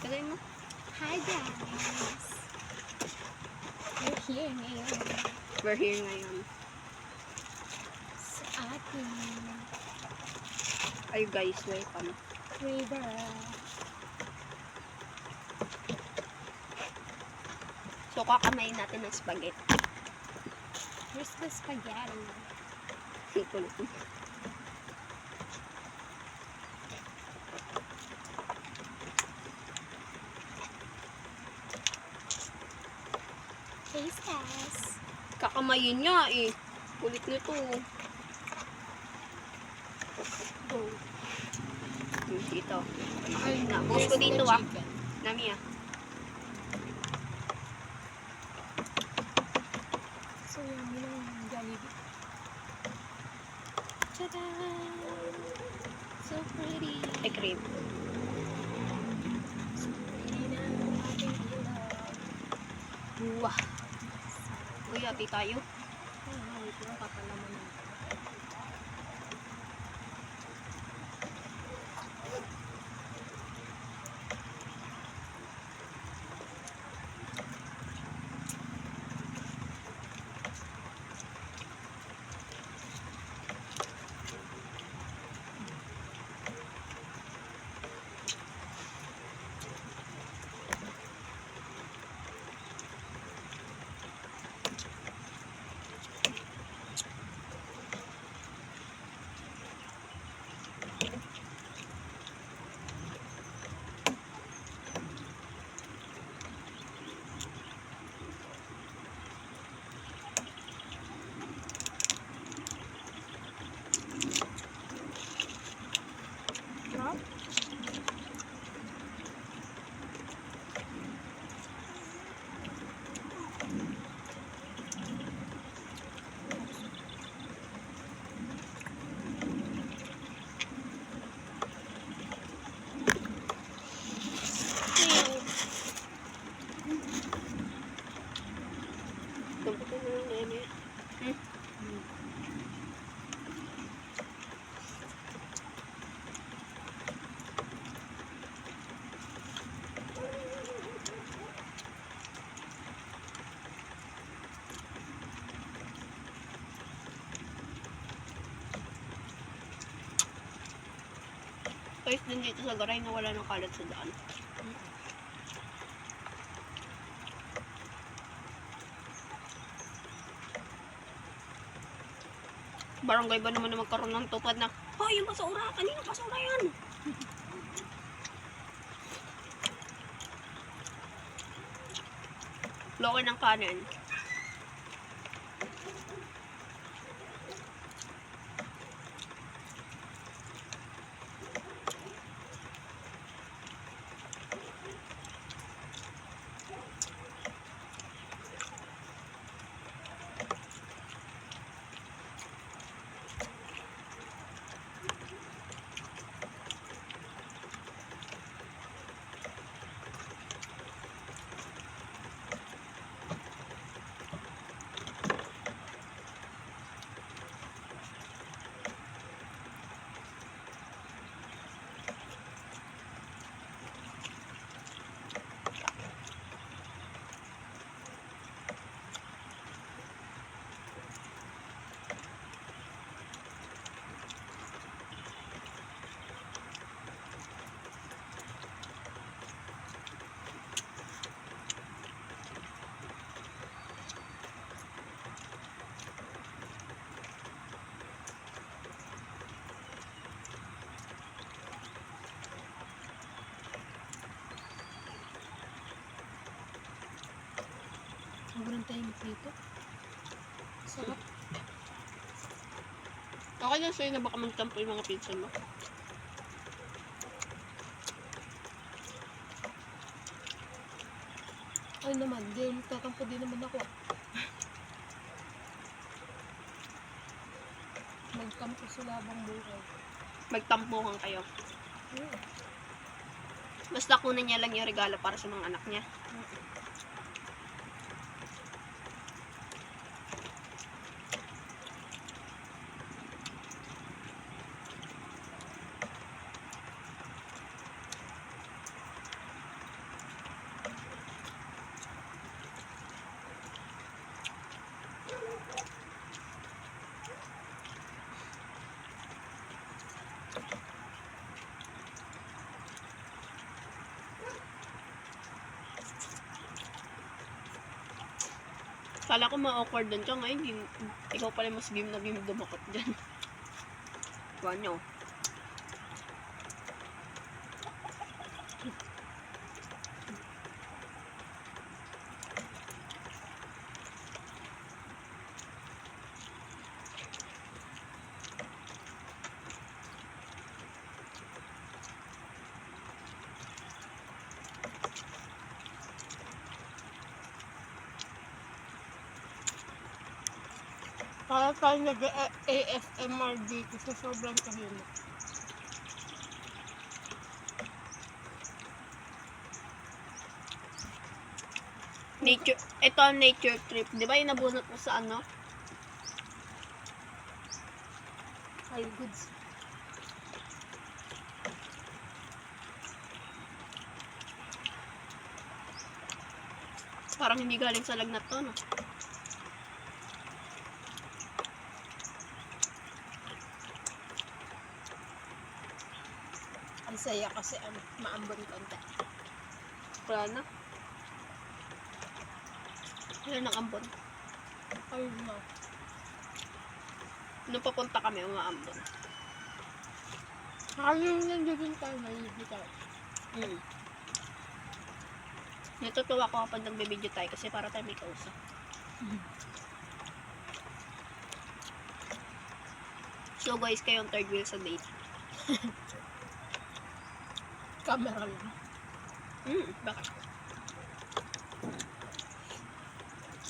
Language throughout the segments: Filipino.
Lagay mo. Hi guys! We're here ngayon We're here ngayon. sa ating Ay guys, welcome. river. So, kakamayin natin ng spaghetti. Here's the spaghetti. Ito na. Taste test. Kakamayin nga eh. Kulit nito. Go. Dito. Ay, Na, bukas ko dito ah. Nami ah. So, yummy lang yung Jollibee. Tada! So pretty. Ay, cream. So pretty na ang ating ilaw. Wah. Uy, ati tayo. Wait lang, papalaman natin. Sarap. Tumputin mo yung neme. Guys, din dito sa garay na wala ng kalat sa daan. Barangay ba naman na magkaroon ng tupad na, hoy, yung basura, kanina basura yan. Loker ng kanin. Sobrang tahimik dito. Sarap. Okay lang sa'yo na baka magtampo yung mga pinsan mo. Ay naman, tatampo din naman ako. Magtampo sila habang buhay. Magtampuhan kayo. Basta kunin niya lang yung regalo para sa mga anak niya. Kala ko ma-awkward doon ka ngayon. Ikaw pala mas game na game dumakot dyan. Kuha nyo. Para tayo nag-ASMR dito sa sobrang tahimik. Nature, ito ang nature trip. Di ba yung nabunot mo sa ano? Ay, goods. Parang hindi galing sa lagnat to, no? Ang saya kasi maambon konti. Wala na. Wala nang ambon. Ay, no. Nung papunta kami, umaambon. Ayun, nandun tayo, nalibig tayo. Natutuwa ko kapag nagbe-video tayo kasi para tayo may kausap. So guys, kayo ang third wheel sa date. Camera lang. Bakit?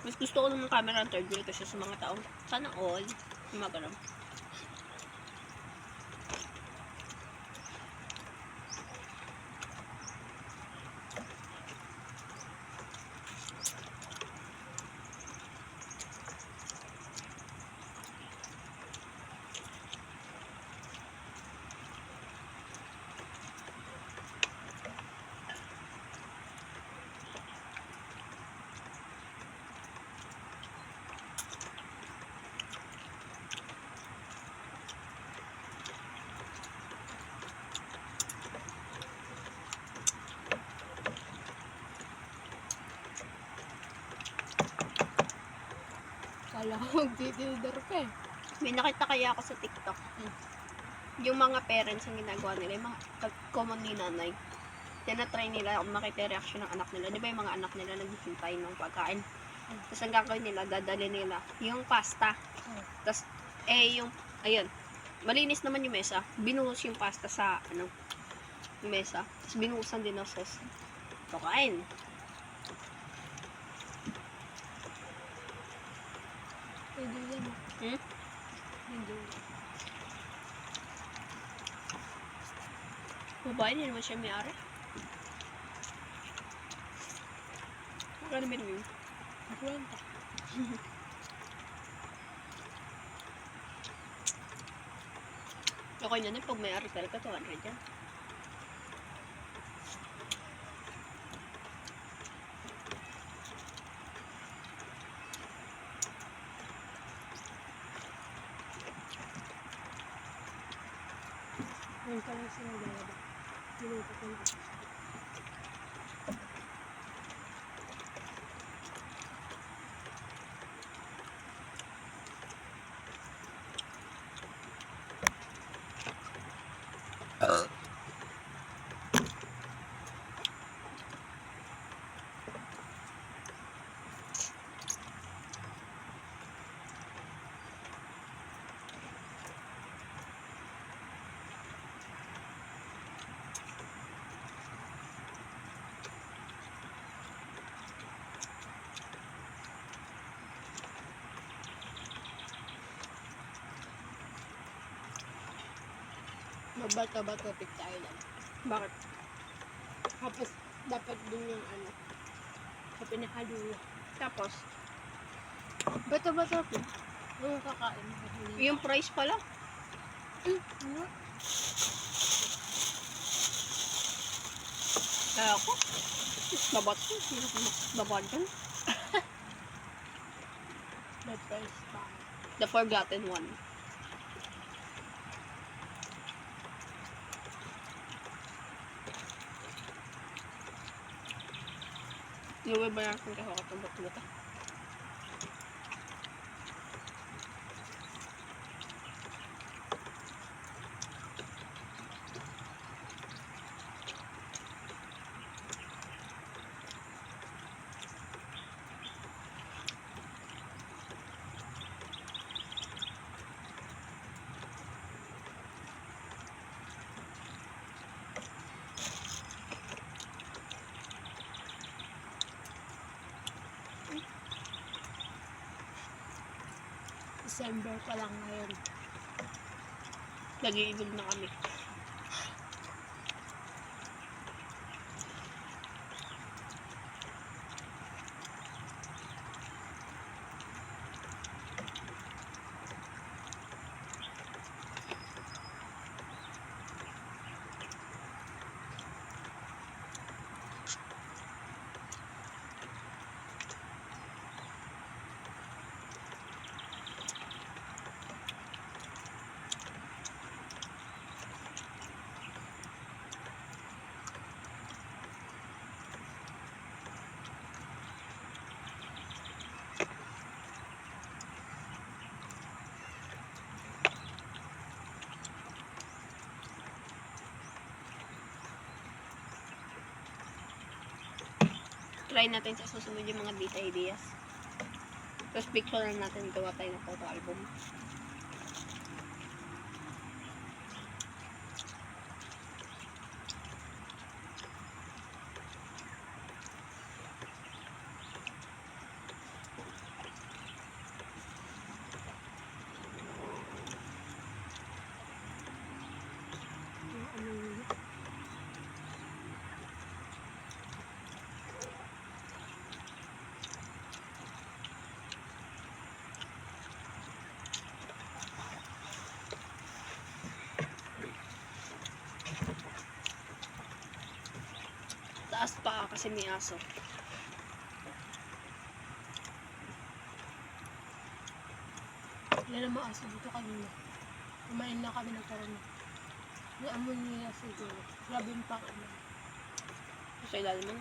Mas gusto ko ng camera ang third wheel kasi sa mga taong sana all. Yung mga ganun. Kala ko magdidildar ka eh. May nakita kaya ako sa TikTok. Yung mga parents ang ginagawa nila, yung mga common ni nanay. Tinatry nila kung makita reaction ng anak nila. Di ba yung mga anak nila naghihintay ng pagkain? Tapos ang gagawin nila, dadali nila yung pasta. Tapos, yung, ayun, malinis naman yung mesa. Binuhos yung pasta sa, yung mesa. Tapos binuhusan din ng sauce. Pakain. Hindi yan. Hindi. Babae, hindi naman siya may-ari. Magkano binili? Kwenta. Okay na pag may-ari talaga, 200 yan. Ngayon ka lang sila lalaba. Minuto ko na. Magbato-bato pick tayo lang. Bakit? Tapos, dapat dun yung sa pinakadulo. Tapos, Bato-bato pick. Yung kakain. yung price pala. Ano? Kaya ako, babat ko. Babat ko. The first pa. The forgotten one. Yung ba natin kasi ako itong ba't December pa lang ngayon. Nag-iinom na kami. Try natin sa susunod yung mga data ideas. Tapos picture lang natin, gawa tayo ng photo album. Ano yun? Taas pa kasi may aso. Wala na maaso dito kanina. Kumain na kami ng karami. May amoy niya siguro. Grabe yung pakain. Sa ilalim mo.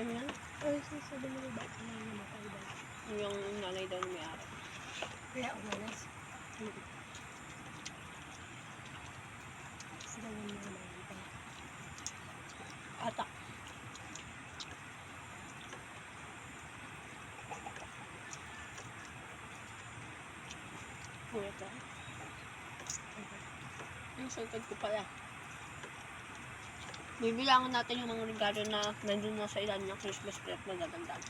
Ano yan? Ay, sasabi mo ba? Ano yung namatay ba? Yung nanay daw na may ari. Kaya umalas. Sila yung mga namatay. Ata. Kuya ka. Ang sultad ko pala. Bibilangan natin yung mga regalo na nandun na sa ilan ng Christmas tree at magaganda.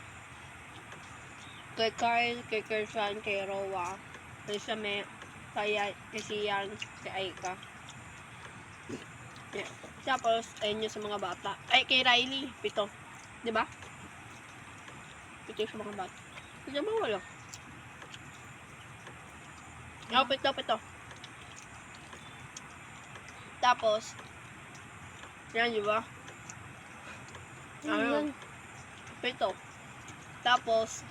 Kay Carl, kay Kershan, kay Rowa, kay Same, kay Sian, kay Aika. Yeah. Tapos, ayun yung sa mga bata. Ay, kay Riley, 7. Diba? 7 yung sa mga bata. Hindi ba wala? Oo, 7. Tapos, yan, diba? Ano yan? 7. Tapos,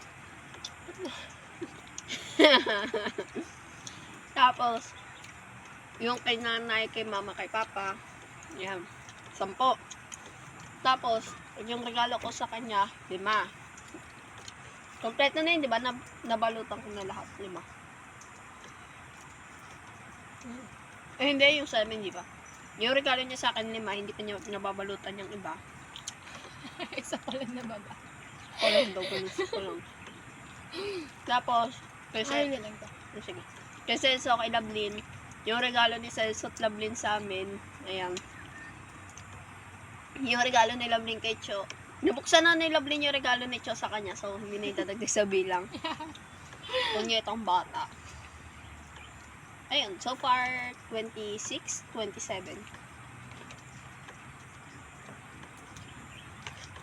tapos, yung kay nanay, kay mama, kay papa, yan, 10. Tapos, yung regalo ko sa kanya, 5. Kompleto na yun, di ba? Nabalutan ko na lahat, 5. Eh, hindi, yung 7, di ba? Yung regalo niya sa akin, 5, hindi pa niya nababalutan yung iba. Isa pa lang na baba. Kulang daw, kulang. Tapos, Ay, na lang to. sige. Kay Celso, kay Lablin, yung regalo ni Celso at Lablin sa amin, ayan. Yung regalo ni Lablin kay Cho, nabuksan na ni Lablin yung regalo ni Cho sa kanya, so hindi na itadagdag sa bilang. Kung niya itong bata. Ayun, so far, 26, 27.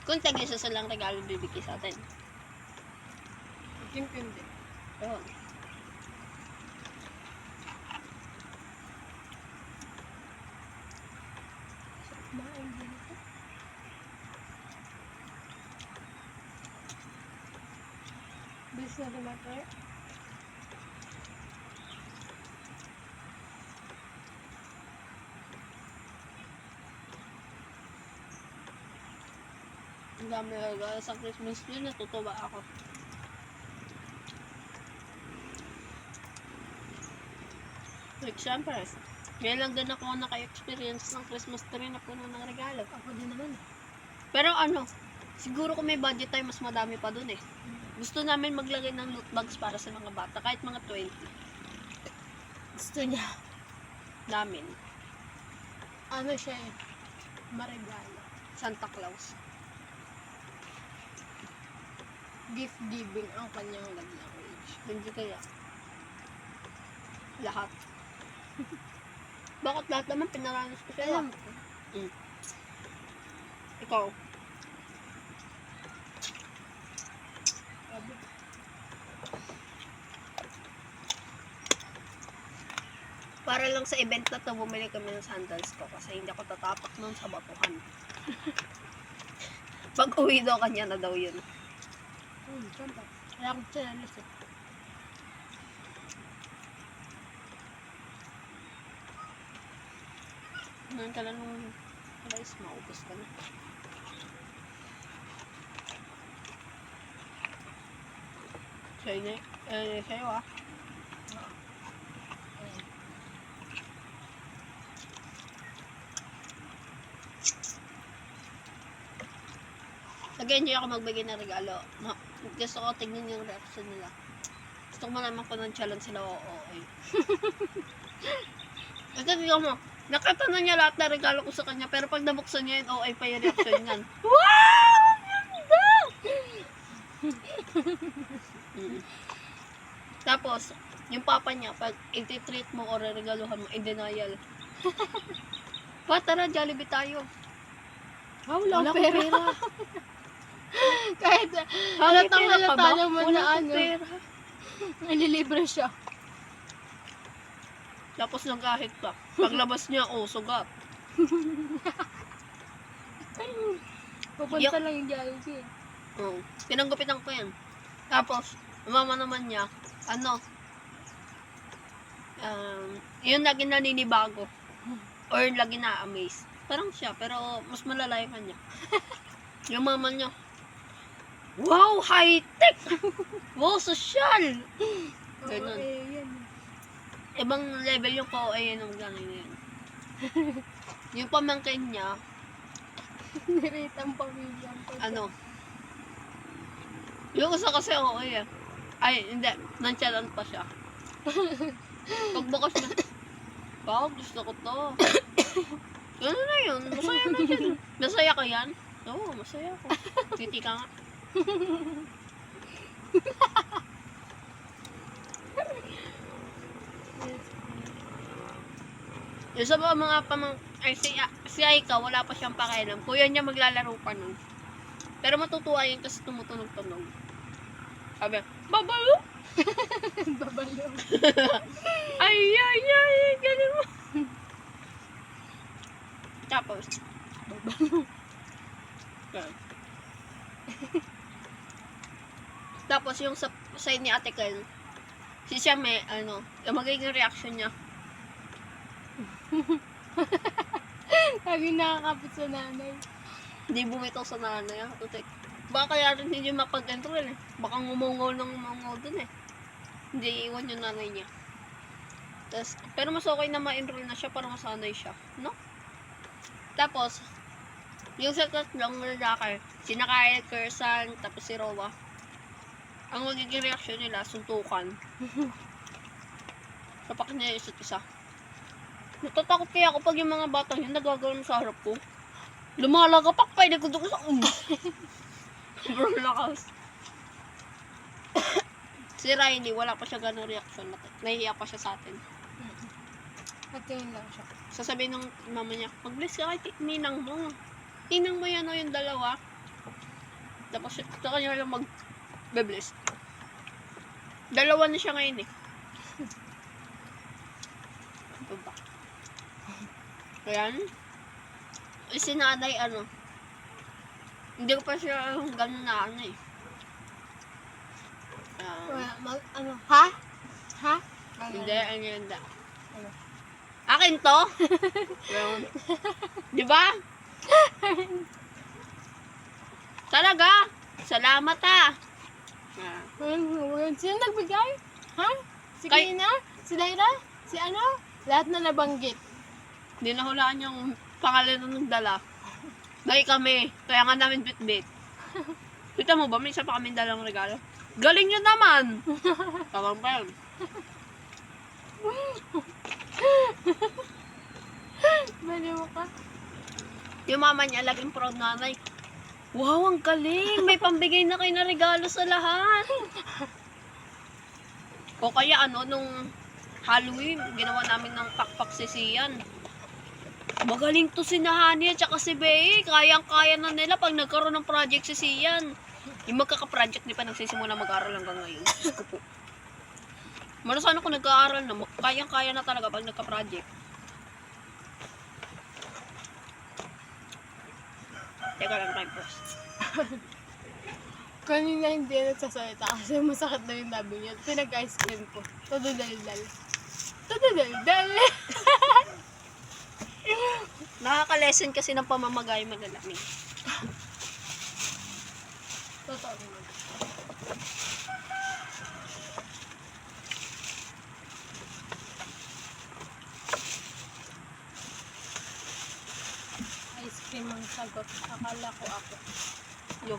Kung tag-isa sa lang regalo bibigay sa atin. I think hindi. Ayun. Kumain din ito. Bilis na tumatay. Ang dami regalo sa Christmas tree, natutuwa ako. Like, syempre, ngayon lang din ako naka-experience ng Christmas tree na puno ng regalo. Ako din naman. Pero ano, siguro kung may budget tayo, mas madami pa dun eh. Gusto namin maglagay ng loot bags para sa mga bata, kahit mga 20 Gusto niya. namin. Ano siya eh. Maregalo. Santa Claus. Gift giving ang kanyang love language. Hindi kaya. Lahat. Bakit lahat naman pinaranas ko sa'yo? Alam ko. Ikaw. Sabi, Para lang sa event na to, bumili kami ng sandals ko kasi hindi ako tatapak nun sa batuhan. Pag uwi daw, kanya na daw yun. siyempre. Kaya akong channels eh. Ngayon ka lang nung rice, maubos ka na. Sa'yo na, sa'yo ah. Ayan. Nag-enjoy ako magbigay ng regalo. Gusto ko tignan yung reaction nila. Gusto ko malaman kung ng challenge sila o okay. Ito tignan mo. Nakita na niya lahat ng regalo ko sa kanya, pero pag nabuksan niya yun, okay pa yung reaction niyan. Wow! Ang ganda! Tapos, yung papa niya, pag i-treat mo o regaluhan mo, in denial. Pa, tara, Jollibee tayo. Wala akong akong pera. Kahit Halatang halata naman wala na akong ano. pera. Nililibre siya. Tapos nagkahit pa. Paglabas niya, oh, sugat. Pupunta lang yung Jollibee. Oh, pinanggupitan ko yan. Tapos, mama naman niya, yun lagi naninibago. Or lagi na-amaze. Parang siya, pero mas malala yung kanya. Yung mama niya, wow, high-tech! Wow, social! Ganun. Yan. Ibang level yung ko-OA ng gano'n yan. Yung pamangkin niya, Niritang pamilya. Yung isa kasi OA eh. Ay, hindi. Nonchalant pa siya. Pagbukas niya, wow, gusto ko to. Gano'n na yun. Masaya na siya. Masaya ka yan? Oo, masaya ako. Titi ka nga. Yung sa mga ay si Aika, wala pa siyang pakialam. Kuya niya maglalaro pa nun. Pero matutuwa yun kasi tumutunog-tunog. Sabi, babalo! Babalo. Ay, ganun mo. Tapos, Babalo. tapos yung sa side ni Ate Kel, si siya may, yung magiging reaction niya. Lagi nakakapit sa nanay. Hindi bumitaw sa nanay. Baka kaya rin hindi mapag-enroll eh. Baka ngumungaw dun eh. Hindi iwan yung nanay niya. Pero mas okay na ma-enroll na siya para masanay siya. No? Tapos, yung sa tatlong lalaki, si Nakaya, Kersan, tapos si Rowa, ang magiging reaksyon nila, suntukan. Sapak niya yung isa't isa. Natatakot kaya ako pag yung mga batang yun nagagawin sa harap ko. Lumalagapak pa, hindi ko doon sa bro, lakas. Si Riley, wala pa siya ganong reaction. Nahihiya pa siya sa atin. Patingin lang siya. Sasabihin ng mama niya, mag-bless ka kay ninang mo. Ninang mo yan o yung dalawa. Tapos sa kanya lang mag-bless. Dalawa na siya ngayon eh. Ito ba? Ayan. Si nanay hindi ko pa siya ganun na eh. Ha? Ha? Hindi, hindi. Ano? Akin to? Yun. Di ba? Talaga? Salamat ah. Sino nagbigay? Ha? Si Kay- Kina? Si Lyra? Si ano? Lahat na nabanggit. Hindi nahulaan yung pangalan ng dala. Dahil kami, kaya nga namin bit-bit. Kita mo ba, may isa pa kami dalang regalo. Galing yun naman! Tawang pa yun. Baliw ka. Yung mama niya, laging proud nanay. Wow, ang galing! May pambigay na kayo na regalo sa lahat. O kaya nung Halloween, ginawa namin ng pakpak sisiyan. Magaling to si Nahani at saka si Bea. Kayang-kaya na nila pag nagkaroon ng project sisiyan. Yung magkaka-project di pa nagsisimula mag-aral hanggang ngayon. Diyos ko po. Mano sana kung nag-aaral na, kayang-kaya na talaga pag nagka-project. Teka lang, time pause. Kanina hindi nagsasalita kasi masakit na yung labi niya. Pinag-ice cream ko. Todo dal-dal. Todo dal-dal. Nakaka-lesson kasi ng pamamagay malalamig. Totoo naman. Ice cream ang sagot. Akala ko ako. Yo.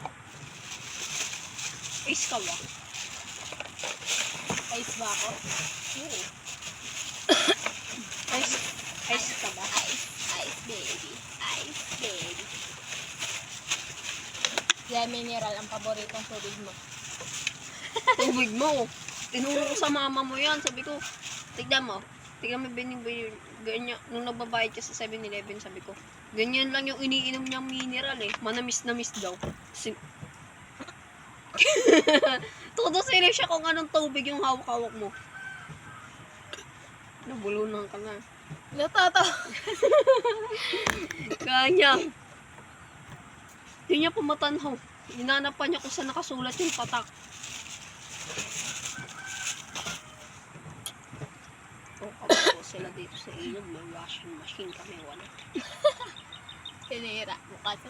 Ace ka ba? Ice ba ako? Oo. Ice ka ba? Ice baby. Ice baby. Kaya mineral ang paboritong tubig mo. Tubig mo. Tinuro ko sa mama mo yan. Sabi ko, tignan mo ganyan, nung nababayad ka sa 7-Eleven, sabi ko, ganyan lang yung iniinom niyang mineral eh. Manamis-namis daw. Todo sila siya kung anong tubig yung hawak-hawak mo. Nabulunan ka na. Natatawa. Kanya. Hindi niya pumatanhaw. Hinanap pa niya kung saan nakasulat yung tatak. O, kapag sila dito sa ilog, may washing machine kami, wala. Sinira mo kasi.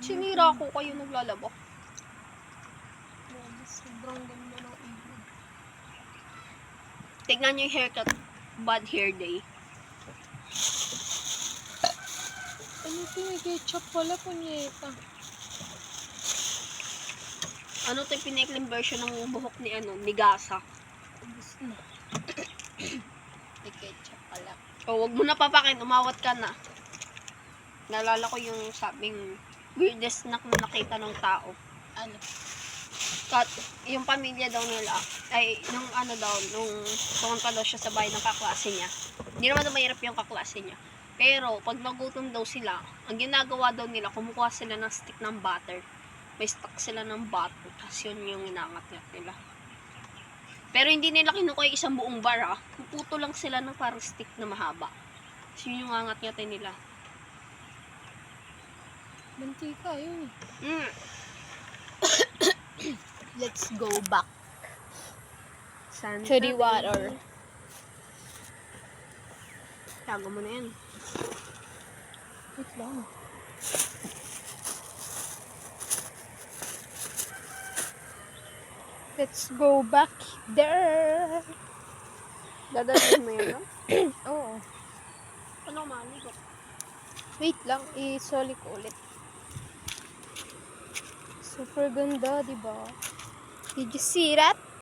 Sinira ko kayo naglalaba. Sobrang ganda ng ilog. Tignan niyo yung haircut. Bad hair day. Ano pinag-ketchup pala, punyeta? Ano to yung pinaikling version ng buhok ni Gasa? Ubus na. May ketchup pala. O, wag mo na papakin, umawat ka na. Naalala ko yung sabing weirdest na nakita ng tao. Ano? Yung pamilya daw nila, ay, nung pumunta daw siya sa bahay ng kaklase niya. Hindi naman daw mahirap yung kaklase niya. Pero, pag nagutom daw sila, ang ginagawa daw nila, kumukuha sila ng stick ng butter. May stock sila ng butter, tapos yun yung inangat-ngat nila. Pero hindi nila kinukuha yung isang buong bar, puputo lang sila ng parang stick na mahaba. So yun yung angat-ngatin nila. Mantika, yun eh. Mm. Let's go back Santa to the water. Tago mo na yan. Wait lang. Let's go back there. Dadalhin mo yun, no? Oo. Ano maligo? Wait lang, isoli ko ulit. Super ganda, diba? Did you see that?